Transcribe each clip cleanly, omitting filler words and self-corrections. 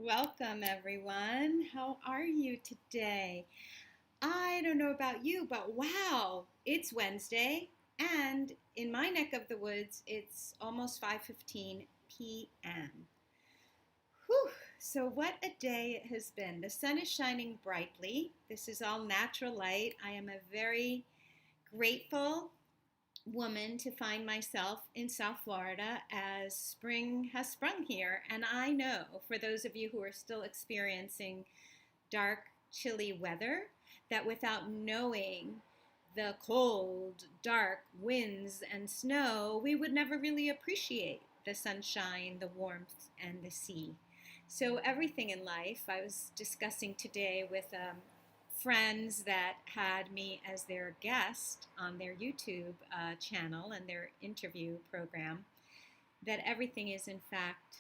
Welcome, everyone. How are you today? I don't know about you, but wow, it's Wednesday, and in my neck of the woods, it's almost 5:15 p.m. Whew, so what a day it has been. The sun is shining brightly. This is all natural light. I am a very grateful woman to find myself in South Florida as spring has sprung here. And I know for those of you who are still experiencing dark, chilly weather, that without knowing the cold, dark winds and snow, we would never really appreciate the sunshine, the warmth, and the sea. So, everything in life, I was discussing today with friends that had me as their guest on their YouTube channel and their interview program, that everything is, in fact,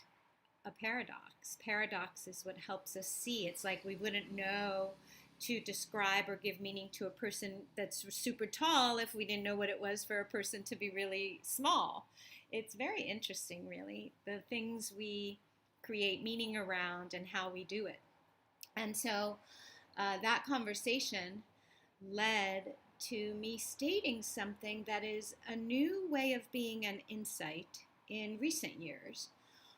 a paradox. Paradox is what helps us see. It's like we wouldn't know to describe or give meaning to a person that's super tall if we didn't know what it was for a person to be really small. It's very interesting, really, the things we create meaning around and how we do it. And so that conversation led to me stating something that is a new way of being an insight in recent years,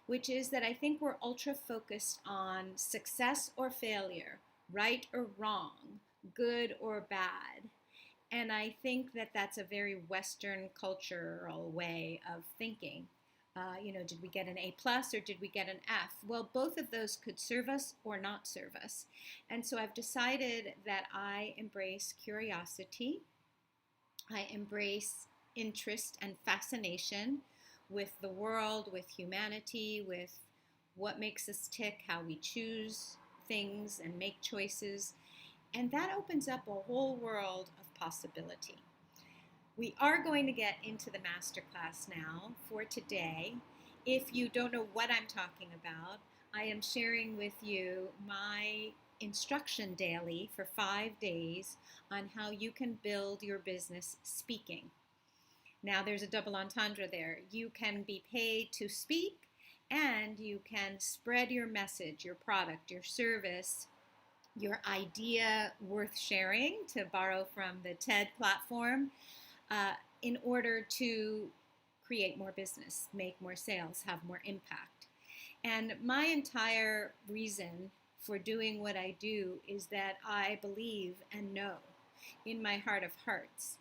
which is that I think we're ultra focused on success or failure, right or wrong, good or bad. And I think that that's a very Western cultural way of thinking. Did we get an A plus or did we get an F? Well, both of those could serve us or not serve us. And so I've decided that I embrace curiosity, I embrace interest and fascination with the world, with humanity, with what makes us tick, how we choose things and make choices. And that opens up a whole world of possibility. We are going to get into the masterclass now for today. If you don't know what I'm talking about, I am sharing with you my instruction daily for 5 days on how you can build your business speaking. Now, there's a double entendre there. You can be paid to speak, and you can spread your message, your product, your service, your idea worth sharing, to borrow from the TED platform, in order to create more business, make more sales, have more impact. And my entire reason for doing what I do is that I believe and know in my heart of hearts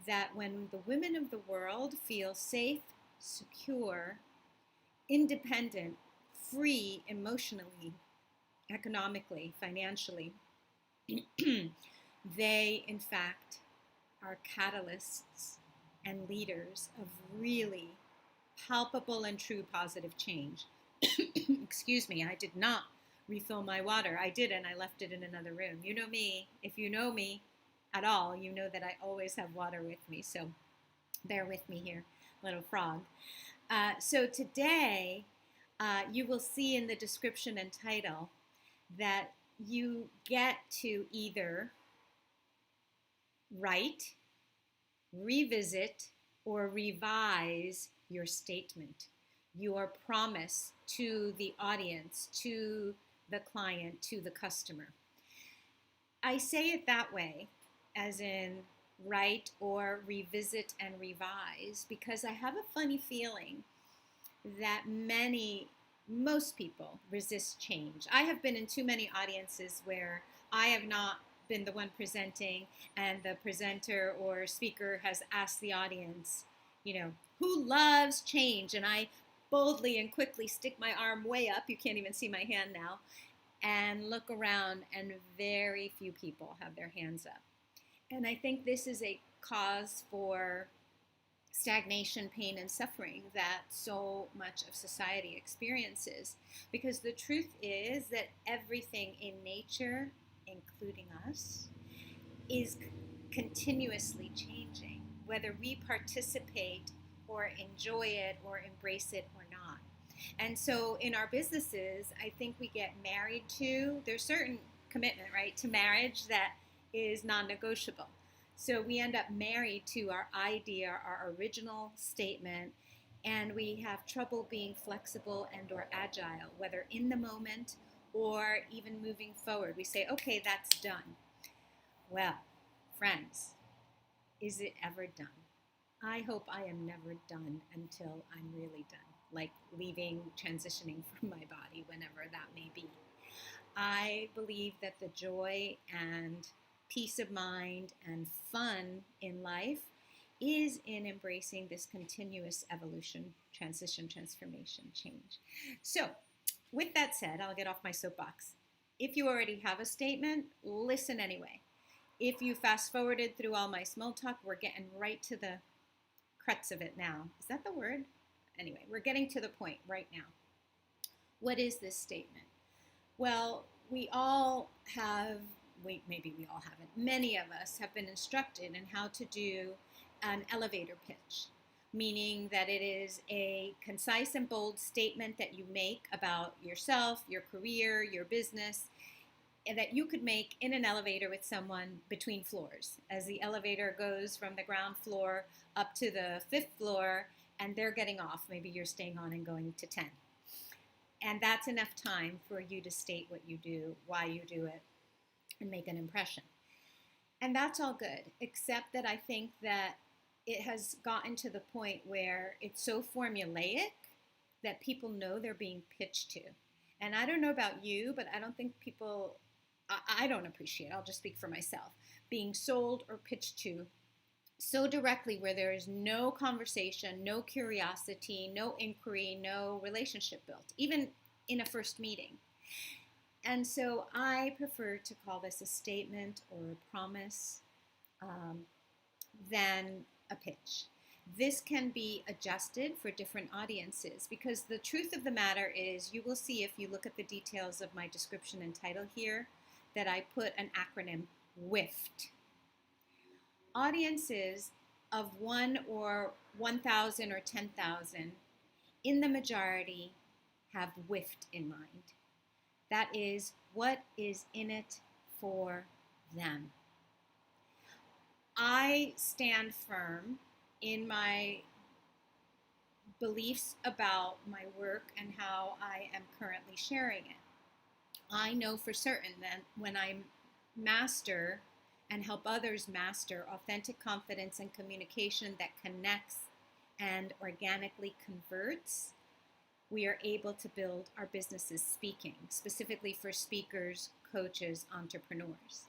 that when the women of the world feel safe, secure, independent, free emotionally, economically, financially, they in fact are catalysts and leaders of really palpable and true positive change. Excuse me, I did not refill my water. I did, and I left it in another room. You know me. If you know me at all, you know that I always have water with me. So bear with me here, little frog. So today, you will see in the description and title that you get to either write, revisit, or revise your statement, your promise to the audience, to the client, to the customer. I say it that way, as in write or revisit and revise, because I have a funny feeling that most people resist change. I have been in too many audiences where I have not been the one presenting and the presenter or speaker has asked the audience, who loves change? And I boldly and quickly stick my arm way up, you can't even see my hand now, and look around, and very few people have their hands up. And I think this is a cause for stagnation, pain, and suffering that so much of society experiences. Because the truth is that everything in nature, including us, is continuously changing, whether we participate or enjoy it or embrace it or not. And so in our businesses, I think we get married to, there's certain commitment, right, to marriage that is non-negotiable. So we end up married to our idea, our original statement, and we have trouble being flexible and or agile, whether in the moment or even moving forward. We say, okay, that's done. Well, friends, is it ever done? I hope I am never done until I'm really done, like leaving, transitioning from my body, whenever that may be. I believe that the joy and peace of mind and fun in life is in embracing this continuous evolution, transition, transformation, change. So, with that said, I'll get off my soapbox. If you already have a statement, listen anyway. If you fast forwarded through all my small talk, we're getting right to the crux of it now. Is that the word? Anyway, we're getting to the point right now. What is this statement? Well, we all have, maybe we all haven't, many of us have been instructed in how to do an elevator pitch, meaning that it is a concise and bold statement that you make about yourself, your career, your business, and that you could make in an elevator with someone between floors, as the elevator goes from the ground floor up to the 5th floor, and they're getting off. Maybe you're staying on and going to 10. And that's enough time for you to state what you do, why you do it, and make an impression. And that's all good, except that I think that it has gotten to the point where it's so formulaic that people know they're being pitched to. And I don't know about you, but I don't think people, I don't appreciate, I'll just speak for myself, being sold or pitched to so directly where there is no conversation, no curiosity, no inquiry, no relationship built, even in a first meeting. And so I prefer to call this a statement or a promise than a pitch. This can be adjusted for different audiences because the truth of the matter is, you will see if you look at the details of my description and title here that I put an acronym WIIFT. Audiences of 1 or 1,000 or 10,000 in the majority have WIIFT in mind. That is, what is in it for them. I stand firm in my beliefs about my work and how I am currently sharing it. I know for certain that when I master and help others master authentic confidence and communication that connects and organically converts, we are able to build our businesses speaking, specifically for speakers, coaches, entrepreneurs.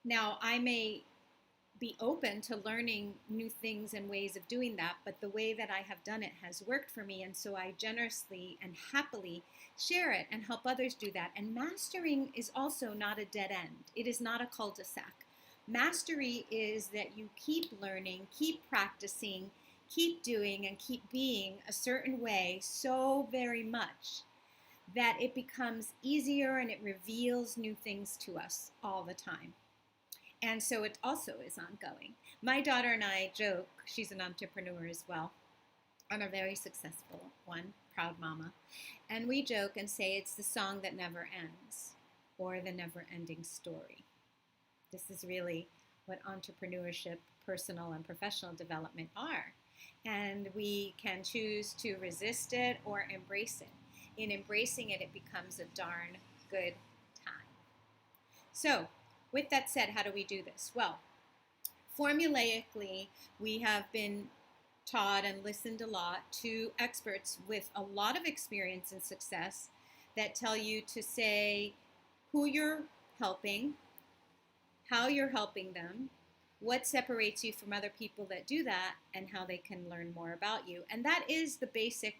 Now, I may be open to learning new things and ways of doing that, but the way that I have done it has worked for me, and so I generously and happily share it and help others do that. And mastering is also not a dead end. It is not a cul-de-sac. Mastery is that you keep learning, keep practicing, keep doing, and keep being a certain way so very much that it becomes easier and it reveals new things to us all the time. And so it also is ongoing. My daughter and I joke, she's an entrepreneur as well, and a very successful one, proud mama. And we joke and say it's the song that never ends, or the never-ending story. This is really what entrepreneurship, personal and professional development are. And we can choose to resist it or embrace it. In embracing it, it becomes a darn good time. So, with that said, how do we do this? Well, formulaically, we have been taught and listened a lot to experts with a lot of experience and success that tell you to say who you're helping, how you're helping them, what separates you from other people that do that, and how they can learn more about you. And that is the basic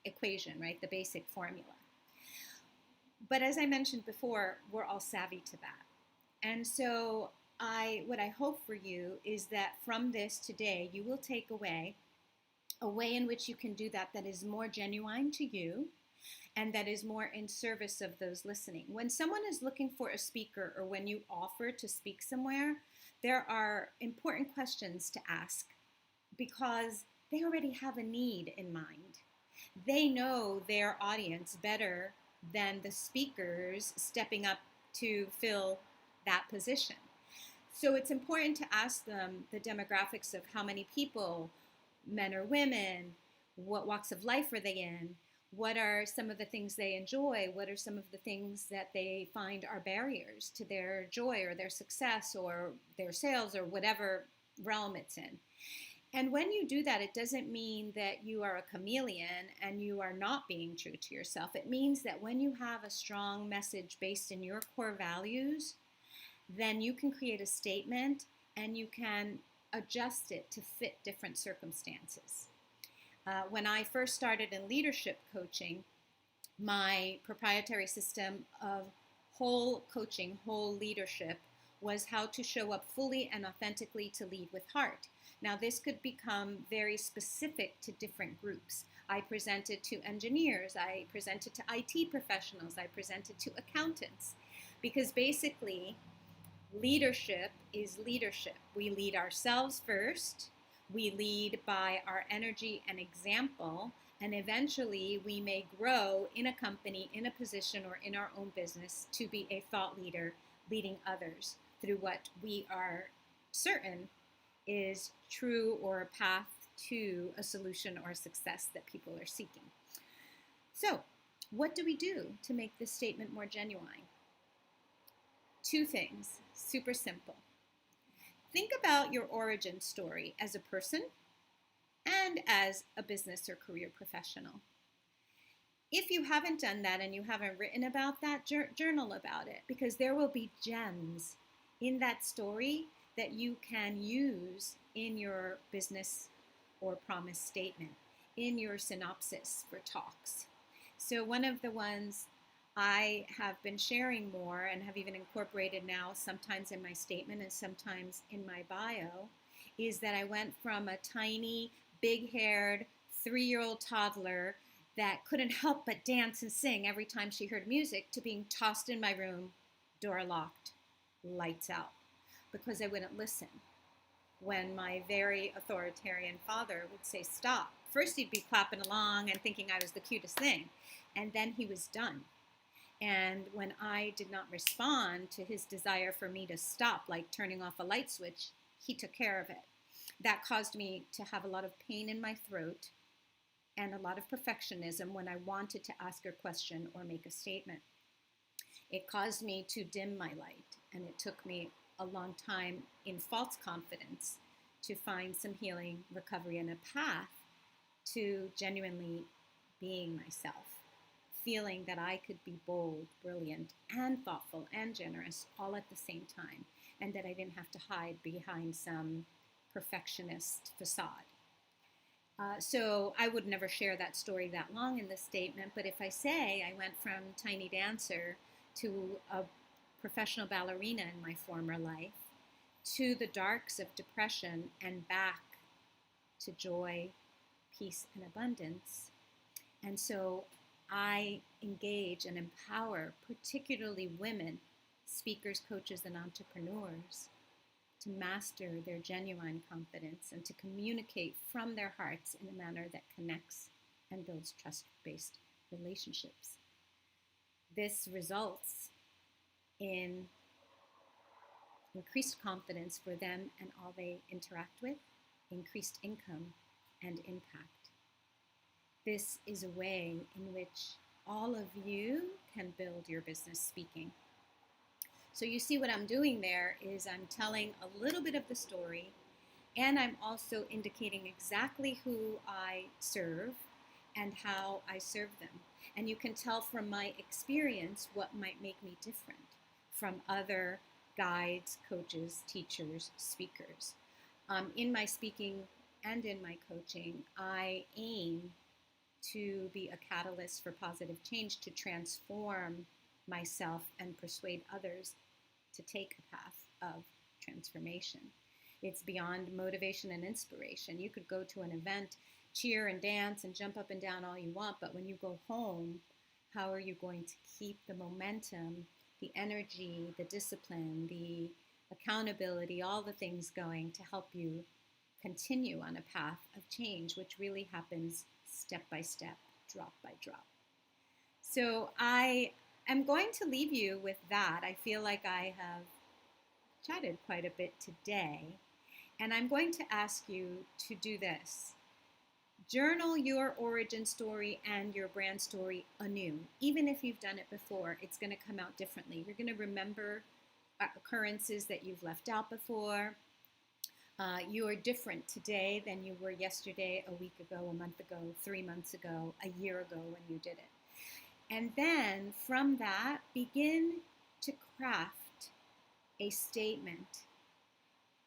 equation, right? The basic formula. But as I mentioned before, we're all savvy to that. And so what I hope for you is that from this today, you will take away a way in which you can do that that is more genuine to you and that is more in service of those listening. When someone is looking for a speaker or when you offer to speak somewhere, there are important questions to ask because they already have a need in mind. They know their audience better than the speakers stepping up to fill that position. So it's important to ask them the demographics of how many people, men or women, what walks of life are they in, What are some of the things they enjoy? What are some of the things that they find are barriers to their joy or their success or their sales or whatever realm it's in? And when you do that, it doesn't mean that you are a chameleon and you are not being true to yourself. It means that when you have a strong message based in your core values, then you can create a statement and you can adjust it to fit different circumstances. When I first started in leadership coaching, my proprietary system of whole coaching, whole leadership, was how to show up fully and authentically to lead with heart. Now, this could become very specific to different groups. I presented to engineers, I presented to IT professionals, I presented to accountants, because basically, leadership is leadership. We lead ourselves first, we lead by our energy and example, and eventually we may grow in a company, in a position, or in our own business to be a thought leader, leading others through what we are certain is true or a path to a solution or a success that people are seeking. So, what do we do to make this statement more genuine? Two things, super simple. Think about your origin story as a person and as a business or career professional. If you haven't done that and you haven't written about that, journal about it, because there will be gems in that story that you can use in your business or promise statement, in your synopsis for talks. So one of the ones I have been sharing more and have even incorporated now sometimes in my statement and sometimes in my bio is that I went from a tiny, big-haired, 3-year-old toddler that couldn't help but dance and sing every time she heard music to being tossed in my room, door locked, lights out, because I wouldn't listen when my very authoritarian father would say stop. First he'd be clapping along and thinking I was the cutest thing, and then he was done. And when I did not respond to his desire for me to stop, like turning off a light switch, he took care of it. That caused me to have a lot of pain in my throat and a lot of perfectionism when I wanted to ask a question or make a statement. It caused me to dim my light, and it took me a long time in false confidence to find some healing, recovery, and a path to genuinely being myself, feeling that I could be bold, brilliant, and thoughtful and generous all at the same time, and that I didn't have to hide behind some perfectionist facade. So I would never share that story that long in the statement, but if I say I went from tiny dancer to a professional ballerina in my former life, to the darks of depression and back to joy, peace, and abundance. And so I engage and empower particularly women, speakers, coaches, and entrepreneurs to master their genuine confidence and to communicate from their hearts in a manner that connects and builds trust-based relationships. This results in increased confidence for them and all they interact with, increased income and impact. This is a way in which all of you can build your business speaking. So you see what I'm doing there is I'm telling a little bit of the story, and I'm also indicating exactly who I serve and how I serve them. And you can tell from my experience what might make me different from other guides, coaches, teachers, speakers. In my speaking and in my coaching, I aim to be a catalyst for positive change, to transform myself and persuade others to take a path of transformation. It's beyond motivation and inspiration. You could go to an event, cheer and dance and jump up and down all you want, but when you go home, how are you going to keep the momentum, the energy, the discipline, the accountability, all the things going to help you continue on a path of change, which really happens step by step, drop by drop. So I'm going to leave you with that. I feel like I have chatted quite a bit today, and I'm going to ask you to do this. Journal your origin story and your brand story anew. Even if you've done it before, it's going to come out differently. You're going to remember occurrences that you've left out before. You are different today than you were yesterday, a week ago, a month ago, 3 months ago, a year ago when you did it. And then from that, begin to craft a statement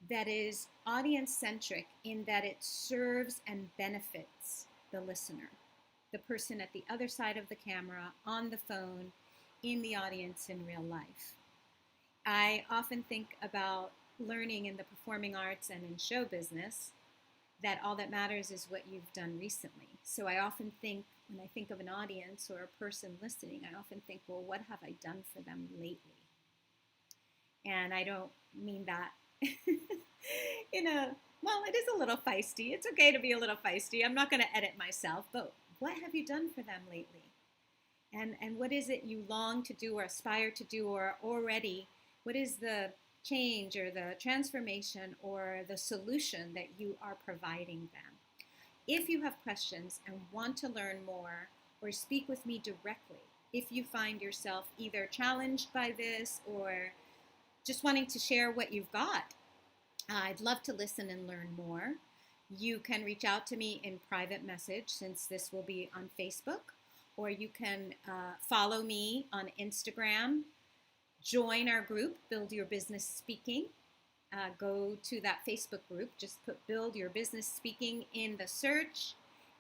that is audience-centric in that it serves and benefits the listener, the person at the other side of the camera, on the phone, in the audience in real life. I often think about learning in the performing arts and in show business that all that matters is what you've done recently. So I often think, when I think of an audience or a person listening, I often think, well, what have I done for them lately? And I don't mean that well, it is a little feisty. It's okay to be a little feisty. I'm not going to edit myself, but what have you done for them lately? And what is it you long to do or aspire to do, or already, what is the change or the transformation or the solution that you are providing them? If you have questions and want to learn more or speak with me directly, if you find yourself either challenged by this or just wanting to share what you've got, I'd love to listen and learn more. You can reach out to me in private message, since this will be on Facebook, or you can follow me on Instagram. Join our group, Build Your Business Speaking. Go to that Facebook group, just put Build Your Business Speaking in the search,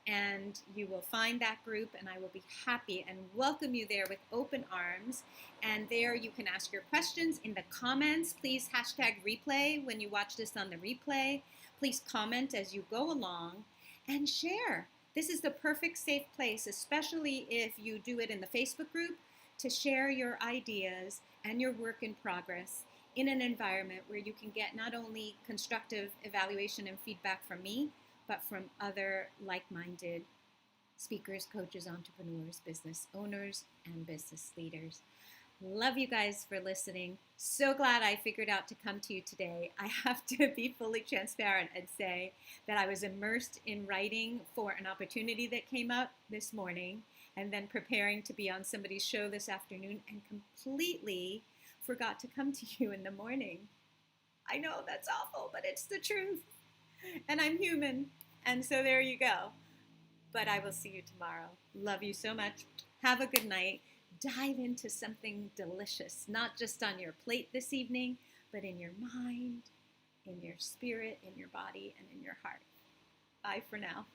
and you will find that group, and I will be happy and welcome you there with open arms. And there you can ask your questions in the comments. Please hashtag replay when you watch this on the replay. Please comment as you go along and share. This is the perfect safe place, especially if you do it in the Facebook group, to share your ideas and your work in progress in an environment where you can get not only constructive evaluation and feedback from me, but from other like-minded speakers, coaches, entrepreneurs, business owners, and business leaders. Love you guys for listening. So glad I figured out to come to you today. I have to be fully transparent and say that I was immersed in writing for an opportunity that came up this morning, and then preparing to be on somebody's show this afternoon, and completely forgot to come to you in the morning. I know that's awful, but it's the truth. And I'm human. And so there you go. But I will see you tomorrow. Love you so much. Have a good night. Dive into something delicious, not just on your plate this evening, but in your mind, in your spirit, in your body, and in your heart. Bye for now.